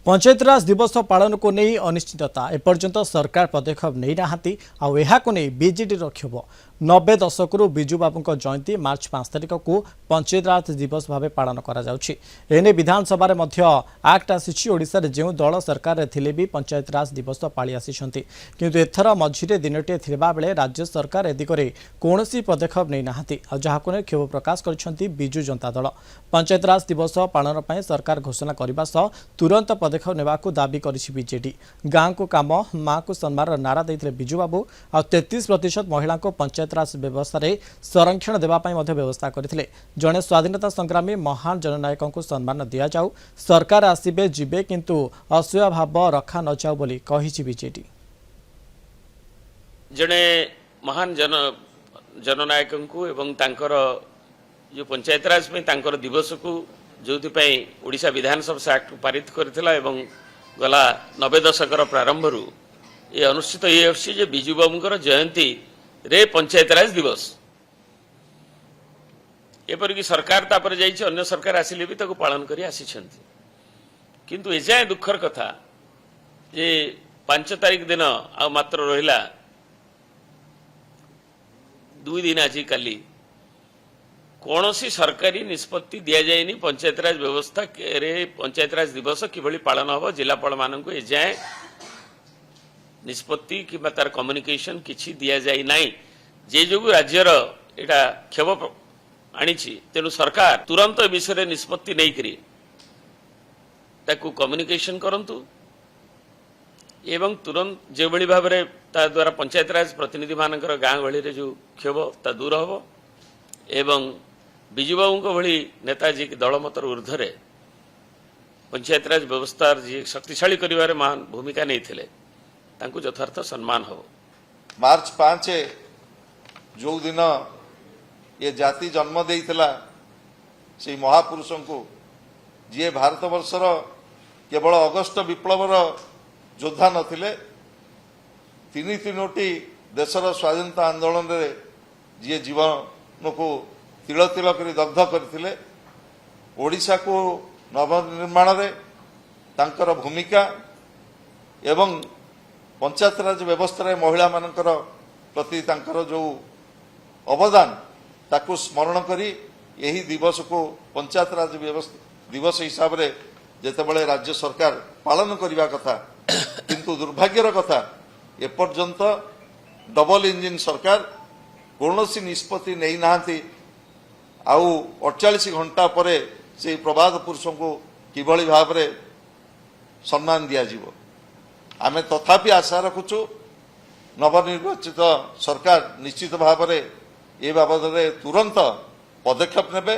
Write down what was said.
पंचायतराज दिवस पालन को नहीं अनिश्चितता एपर्यंत सरकार पदक्षेप नहीं ना बीजेडी क्षोभ 90 दशकू बिजु बाबू जयंती मार्च 5 तारिख को पंचायतराज दिवस भाव पालन कर विधानसभा आक्ट आसीशा जो दल सरकार थे भी पंचायतराज दिवस पाली आसी किंतु एथर मझिरे दिनटे थिबा बेले राज्य सरकार ए दिगरे कौनसी पदक्षेप नहीं ना जहाक नहीं क्षोभ प्रकाश कर बिजु जनता दल पंचायतराज दिवस पालन पर सरकार घोषणा करने सह तुरंत पदक्षेप नेबाकू दाबी करिछि बीजेडी। गाँ को काम माँ को सम्मान नारा देते बिजु बाबू आ 33% महिला को पंचायतराज व्यवस्था संरक्षण देवाई व्यवस्था करते। जड़े स्वाधीनता संग्रामी महान जननायक को सम्मान दि जाऊ सरकार आसबे जीवे किंतु असूया भाव रखा न जाऊ बोली कहिछि बीजेडी। जड़े महान जननायक को एवं तांकर जो पंचायतराज में दिवस को जो ओडिशा विधानसभा एक्ट पारित करथिला एवं गला 90 दशकर प्रारंभ ये अनुष्ठित ये बिजु बाबूर जयंती रे पंचायतराज दिवस एपरिक सरकार तापर जाइए अन्य सरकार आसिले भी ताको पालन करी आसिछंती किंतु एजाए दुखर कथा जे 5 तारिख दिन आ मात्र रहिला 2 दिन आज काली कौन सी सरकारी निष्पत्ति दि जाए पंचायतराज व्यवस्था रे पंचायतराज दिवस किभली पालन हम जिलापाल मान को एजाए निष्पत्ति कि तार कम्युनिकेशन किछि दिया जाए नाही जे जो राज्यर एटा क्षोभ आनी तेणु सरकार तुरंत विषय निष्पत्ति नहीं करी ताकू कम्युनिकेशन करंतु एवं तुरंत जो भली भाव रे ता द्वारा पंचायतराज प्रतिनिधि मानकर गाँ गहली रे जो क्षोभ ता दूर हम एवं बिजु बाबू भली नेताजी दल मतर ऊर्धरे पंचायतराज व्यवस्था जी शक्तिशाली करिवारे महान भूमिका नहीं थिले तांकु यथार्थ सम्मान हो। मार्च 5 जो दिन ये जाति जन्म देइथिला से महापुरुष को जी भारत वर्षर केवल अगस्ट विप्लवर योद्धा नथिले तीनोटी देशर स्वाधीनता आंदोलन रे जी जीवन को तिल तिल कर दग्ध करथिले ओडिशा को नवनिर्माण रे तांकर भूमिका एवं पंचायतराज व्यवस्था महिला मानकर प्रति तांकर जो अवदान ताकू स्मरण करी यही दिवस को पंचायतराज दिवस हिसाब रे जेतेबेले राज्य सरकार पालन करिवा कथा किंतु दुर्भाग्यर कथा एपर्यंत डबल इंजिन सरकार कौनसी निष्पत्ति नहीं नाहांती आउ 48 घंटा पर से प्रवाद पुरुषों को किभली भाव रे सम्मान दिया जीवो आमे तथापि आशा रखुचु नवनिर्वाचित सरकार निश्चित भाव रे ए बाबद रे तुरंत पदक्षेप नेबे।